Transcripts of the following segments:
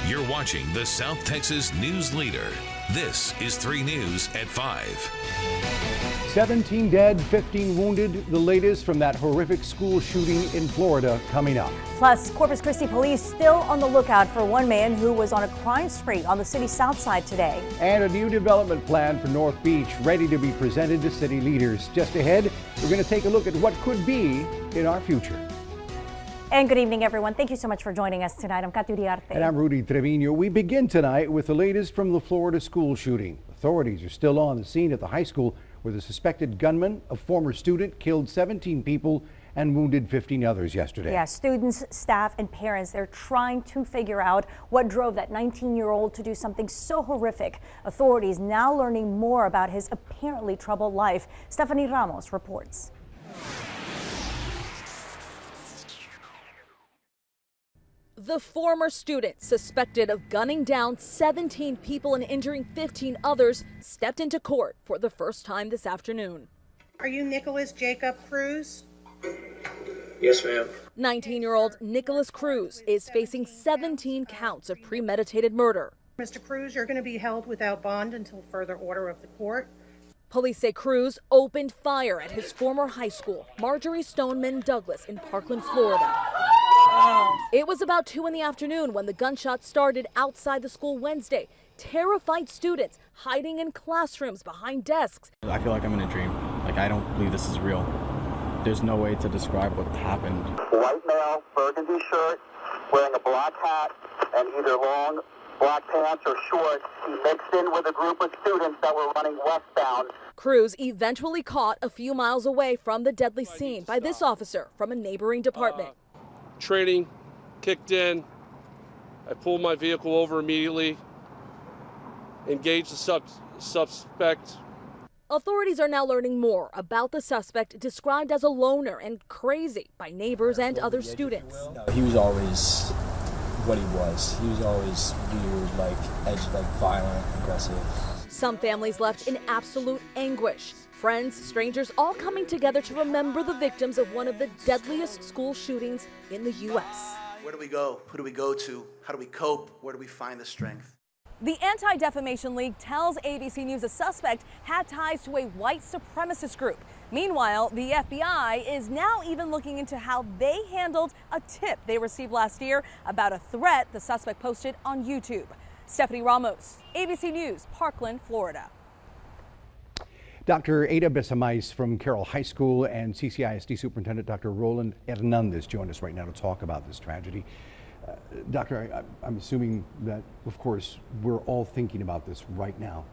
You're watching the South Texas News Leader. This is 3 News at 5. 17 dead, 15 wounded. The latest from that horrific school shooting in Florida coming up. Plus, Corpus Christi police still on the lookout for one man who was on a crime spree on the city's south side today. And a new development plan for North Beach ready to be presented to city leaders. Just ahead, we're going to take a look at what could be in our future. And good evening, everyone. Thank you so much for joining us tonight. I'm Katy Uriarte. And I'm Rudy Trevino. We begin tonight with the latest from the Florida school shooting. Authorities are still on the scene at the high school where the suspected gunman, a former student, killed 17 people and wounded 15 others yesterday. Yeah, students, staff, and parents, they're trying to figure out what drove that 19-year-old to do something so horrific. Authorities now learning more about his apparently troubled life. Stephanie Ramos reports. The former student, suspected of gunning down 17 people and injuring 15 others, stepped into court for the first time this afternoon. Are you Nicholas Jacob Cruz? Yes, ma'am. 19-year-old Nicholas Cruz is facing 17 counts of premeditated murder. Mr. Cruz, you're going to be held without bond until further order of the court. Police say Cruz opened fire at his former high school, Marjorie Stoneman Douglas, in Parkland, Florida. It was about 2 in the afternoon when the gunshots started outside the school Wednesday. Terrified students hiding in classrooms behind desks. I feel like I'm in a dream. Like, I don't believe this is real. There's no way to describe what happened. White male, burgundy shirt, wearing a black hat and either long black pants or shorts. He mixed in with a group of students that were running westbound. Cruz eventually caught a few miles away from the deadly scene by this officer from a neighboring department. Training kicked in. I pulled my vehicle over immediately, engaged the suspect. Authorities are now learning more about the suspect, described as a loner and crazy by neighbors and other students. He was always what he was. He was always weird, like violent, aggressive. Some families left in absolute anguish. Friends, strangers, all coming together to remember the victims of one of the deadliest school shootings in the U.S. Where do we go? Who do we go to? How do we cope? Where do we find the strength? The Anti-Defamation League tells ABC News a suspect had ties to a white supremacist group. Meanwhile, the FBI is now even looking into how they handled a tip they received last year about a threat the suspect posted on YouTube. Stephanie Ramos, ABC News, Parkland, Florida. Dr. Ada Besamais from Carroll High School and CCISD Superintendent Dr. Roland Hernandez join us right now to talk about this tragedy. Doctor, I'm assuming that, of course, we're all thinking about this right now,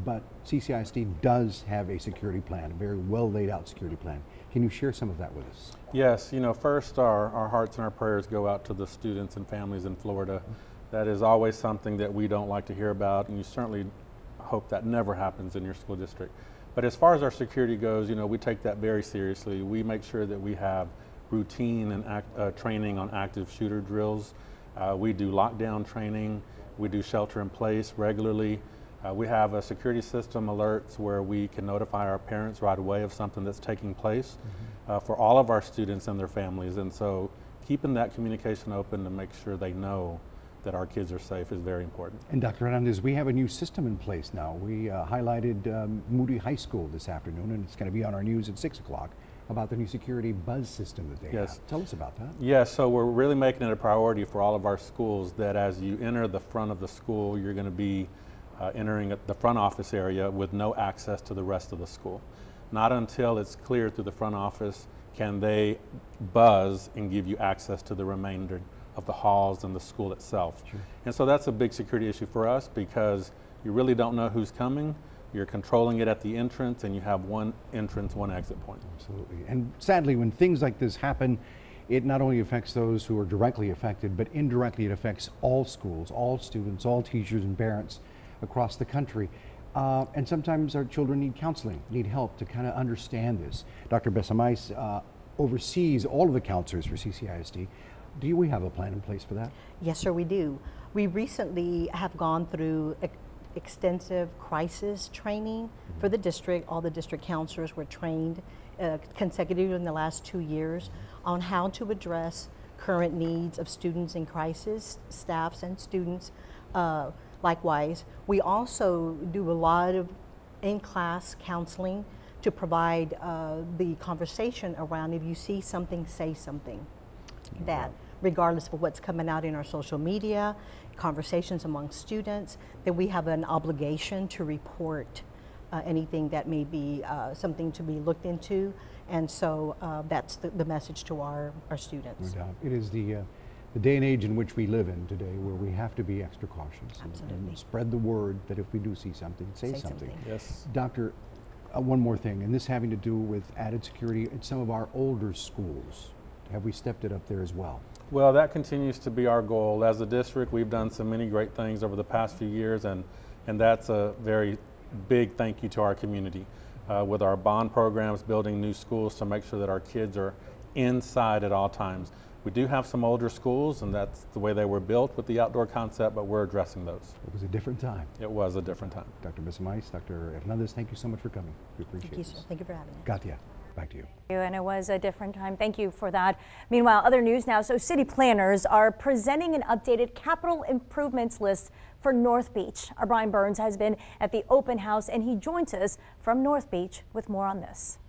but CCISD does have a security plan, a very well laid out security plan. Can you share some of that with us? Yes, first our hearts and our prayers go out to the students and families in Florida. That is always something that we don't like to hear about, and you certainly hope that never happens in your school district. But as far as our security goes, we take that very seriously. We make sure that we have routine and training on active shooter drills. We do lockdown training. We do shelter in place regularly. We have a security system alerts where we can notify our parents right away of something that's taking place for all of our students and their families. And so keeping that communication open to make sure they know that our kids are safe is very important. And Dr. Hernandez, we have a new system in place now. We highlighted Moody High School this afternoon, and it's going to be on our news at 6 o'clock about the new security buzz system that they have. Tell us about that. Yes, so we're really making it a priority for all of our schools that as you enter the front of the school, you're going to be entering at the front office area with no access to the rest of the school. Not until it's cleared through the front office can they buzz and give you access to the remainder of the halls and the school itself. Sure. And so that's a big security issue for us because you really don't know who's coming. You're controlling it at the entrance and you have one entrance, one exit point. Absolutely. And sadly, when things like this happen, it not only affects those who are directly affected, but indirectly it affects all schools, all students, all teachers and parents across the country. And sometimes our children need counseling, need help to kind of understand this. Dr. Besamais oversees all of the counselors for CCISD. Do we have a plan in place for that? Yes, sir, we do. We recently have gone through extensive crisis training for the district. All the district counselors were trained consecutively in the last 2 years on how to address current needs of students in crisis, staffs and students likewise. We also do a lot of in-class counseling to provide the conversation around if you see something, say something. That regardless of what's coming out in our social media, conversations among students, that we have an obligation to report anything that may be something to be looked into. And so that's the message to our students. No doubt. It is the day and age in which we live in today, where we have to be extra cautious and spread the word that if we do see something, say something. Yes. Doctor, one more thing, and this having to do with added security at some of our older schools. Have we stepped it up there as well? Well, that continues to be our goal. As a district, we've done so many great things over the past few years, and that's a very big thank you to our community. With our bond programs, building new schools to make sure that our kids are inside at all times. We do have some older schools, and that's the way they were built with the outdoor concept, but we're addressing those. It was a different time. It was a different time. Dr. Bismais, Dr. Hernandez, thank you so much for coming. We appreciate it. Thank you, sir. Thank you for having us. Katia, back to you. And it was a different time. Thank you for that. Meanwhile, other news now. So city planners are presenting an updated capital improvements list for North Beach. Our Brian Burns has been at the open house, and he joins us from North Beach with more on this.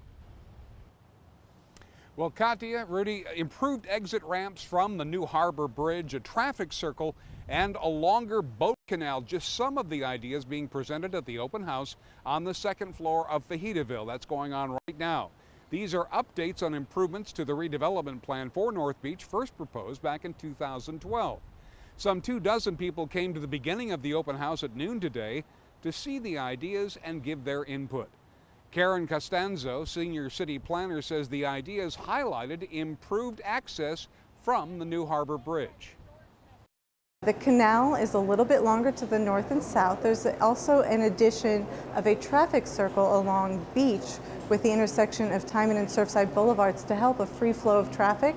Well, Katia, Rudy, improved exit ramps from the new Harbor Bridge, a traffic circle, and a longer boat canal. Just some of the ideas being presented at the open house on the second floor of Fajitaville. That's going on right now. These are updates on improvements to the redevelopment plan for North Beach, first proposed back in 2012. Some 24 people came to the beginning of the open house at noon today to see the ideas and give their input. Karen Costanzo, senior city planner, says the ideas highlighted improved access from the new Harbor Bridge. The canal is a little bit longer to the north and south. There's also an addition of a traffic circle along Beach with the intersection of Timon and Surfside Boulevards to help a free flow of traffic.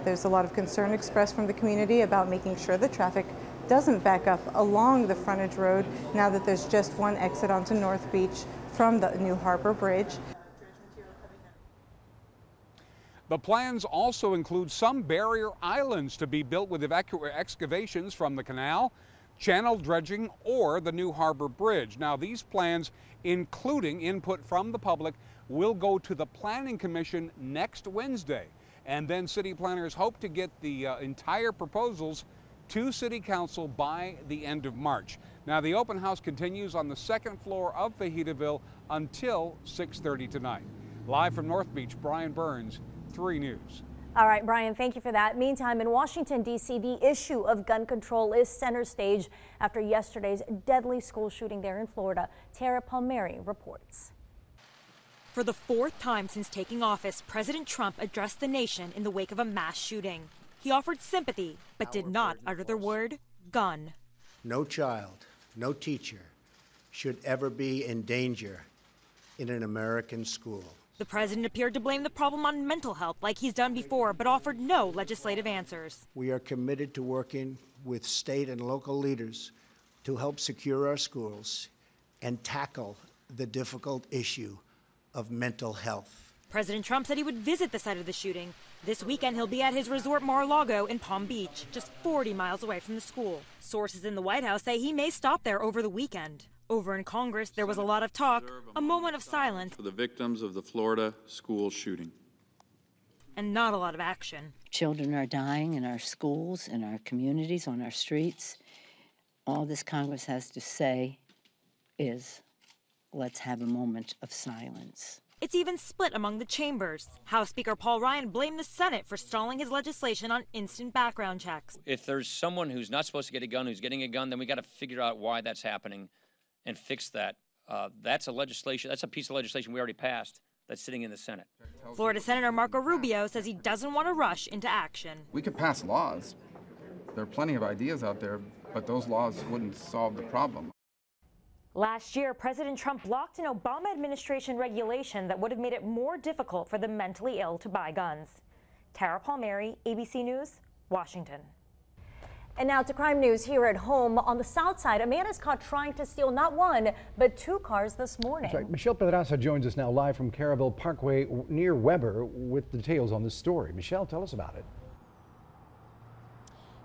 There's a lot of concern expressed from the community about making sure the traffic doesn't back up along the frontage road now that there's just one exit onto North Beach from the new Harbor Bridge. The plans also include some barrier islands to be built with excavations from the canal, channel dredging, or the new Harbor Bridge. Now, these plans, including input from the public, will go to the Planning Commission next Wednesday. And then city planners hope to get the entire proposals to City Council by the end of March. Now, the open house continues on the second floor of Fajitaville until 6:30 tonight. Live from North Beach, Brian Burns, 3 News. All right, Brian, thank you for that. Meantime, in Washington, D.C., the issue of gun control is center stage after yesterday's deadly school shooting there in Florida. Tara Palmieri reports. For the 4th time since taking office, President Trump addressed the nation in the wake of a mass shooting. He offered sympathy, but did not utter the word gun. No child, no teacher should ever be in danger in an American school. The president appeared to blame the problem on mental health like he's done before, but offered no legislative answers. We are committed to working with state and local leaders to help secure our schools and tackle the difficult issue of mental health. President Trump said he would visit the site of the shooting. This weekend, he'll be at his resort Mar-a-Lago in Palm Beach, just 40 miles away from the school. Sources in the White House say he may stop there over the weekend. Over in Congress, there was a lot of talk, a moment of silence, for the victims of the Florida school shooting, and not a lot of action. Children are dying in our schools, in our communities, on our streets. All this Congress has to say is, let's have a moment of silence. It's even split among the chambers. House Speaker Paul Ryan blamed the Senate for stalling his legislation on instant background checks. If there's someone who's not supposed to get a gun who's getting a gun, then we got to figure out why that's happening and fix that. That's a piece of legislation we already passed that's sitting in the Senate. Florida Senator Marco Rubio says he doesn't want to rush into action. We could pass laws. There are plenty of ideas out there, but those laws wouldn't solve the problem. Last year, President Trump blocked an Obama administration regulation that would have made it more difficult for the mentally ill to buy guns. Tara Palmieri, ABC News, Washington. And now to crime news here at home. On the south side, a man is caught trying to steal not one, but 2 cars this morning. That's right. Michelle Pedraza joins us now live from Caraville Parkway near Weber with details on this story. Michelle, tell us about it.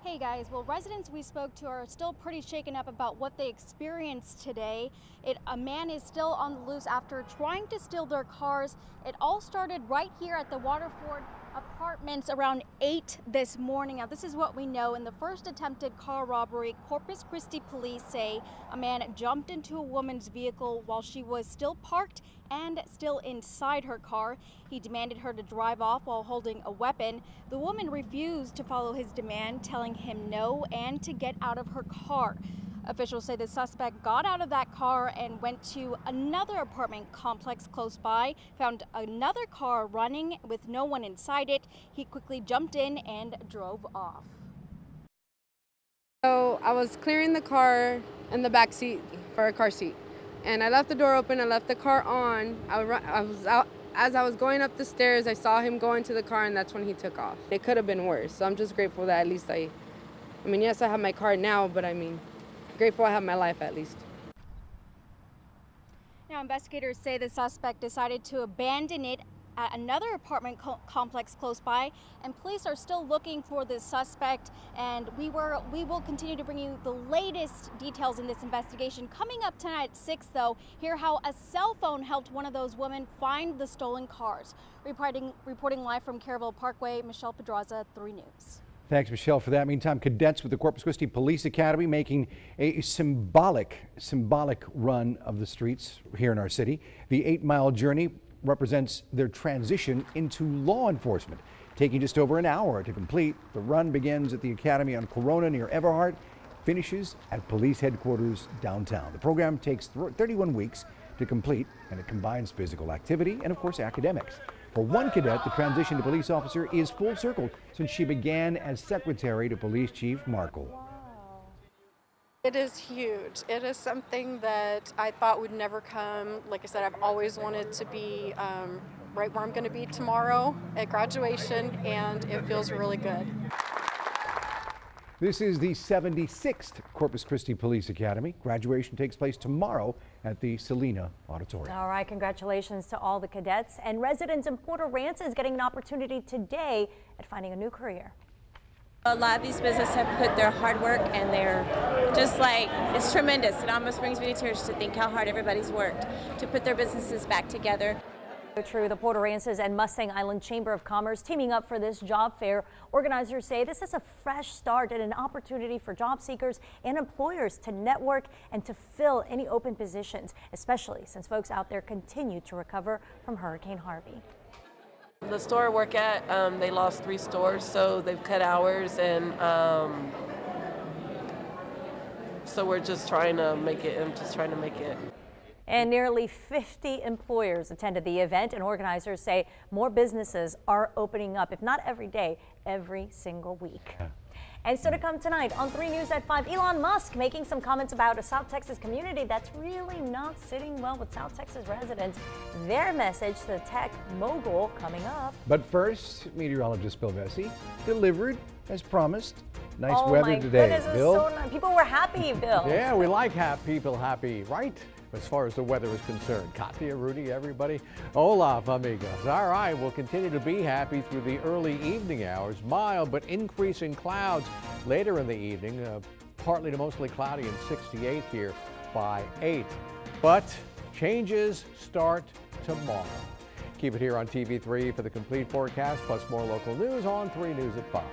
Hey guys, well, residents we spoke to are still pretty shaken up about what they experienced today. A man is still on the loose after trying to steal their cars. It all started right here at the Waterford Apartments around 8 this morning. Now, this is what we know. In the first attempted car robbery, Corpus Christi police say a man jumped into a woman's vehicle while she was still parked and still inside her car. He demanded her to drive off while holding a weapon. The woman refused to follow his demand, telling him no and to get out of her car. Officials say the suspect got out of that car and went to another apartment complex close by, found another car running with no one inside it. He quickly jumped in and drove off. So I was clearing the car in the back seat for a car seat, and I left the door open. I left the car on. I was out. As I was going up the stairs, I saw him go into the car, and that's when he took off. It could have been worse, so I'm just grateful that at least I mean, yes, I have my car now, but I mean, grateful I have my life at least. Now, investigators say the suspect decided to abandon it at another apartment complex close by, and police are still looking for the suspect, and we will continue to bring you the latest details in this investigation. Coming up tonight at 6, though, hear how a cell phone helped one of those women find the stolen cars. Reporting live from Caryville Parkway, Michelle Pedraza, 3 News. Thanks, Michelle, for that. Meantime, cadets with the Corpus Christi Police Academy making a symbolic run of the streets here in our city. The 8-mile journey represents their transition into law enforcement, taking just over an hour to complete. The run begins at the Academy on Corona near Everhart, finishes at police headquarters downtown. The program takes 31 weeks to complete, and it combines physical activity and, of course, academics. For one cadet, the transition to police officer is full circle since she began as secretary to Police Chief Markle. It is huge. It is something that I thought would never come. Like I said, I've always wanted to be right where I'm going to be tomorrow at graduation, and it feels really good. This is the 76th Corpus Christi Police Academy. Graduation takes place tomorrow at the Selena Auditorium. All right, congratulations to all the cadets. And residents in Port Aransas getting an opportunity today at finding a new career. A lot of these businesses have put their hard work, and they're just like, it's tremendous. It almost brings me to tears to think how hard everybody's worked to put their businesses back together. True, the Port Aransas and Mustang Island Chamber of Commerce teaming up for this job fair. Organizers say this is a fresh start and an opportunity for job seekers and employers to network and to fill any open positions, especially since folks out there continue to recover from Hurricane Harvey. The store I work at, they lost 3 stores, so they've cut hours, and so we're just trying to make it. I'm just trying to make it. And nearly 50 employers attended the event, and organizers say more businesses are opening up, if not every day, every single week. And so to come tonight on 3 News at 5, Elon Musk making some comments about a South Texas community that's really not sitting well with South Texas residents. Their message to the tech mogul coming up. But first, meteorologist Bill Vesey delivered as promised. Nice oh weather my today, goodness, Bill. So nice. People were happy, Bill. Yeah, we like people happy, right? As far as the weather is concerned. Katia, Rudy, everybody. Hola, amigos. All right, we'll continue to be happy through the early evening hours. Mild but increasing clouds later in the evening. Partly to mostly cloudy and 68 here by 8. But changes start tomorrow. Keep it here on TV3 for the complete forecast, plus more local news on 3 News at 5.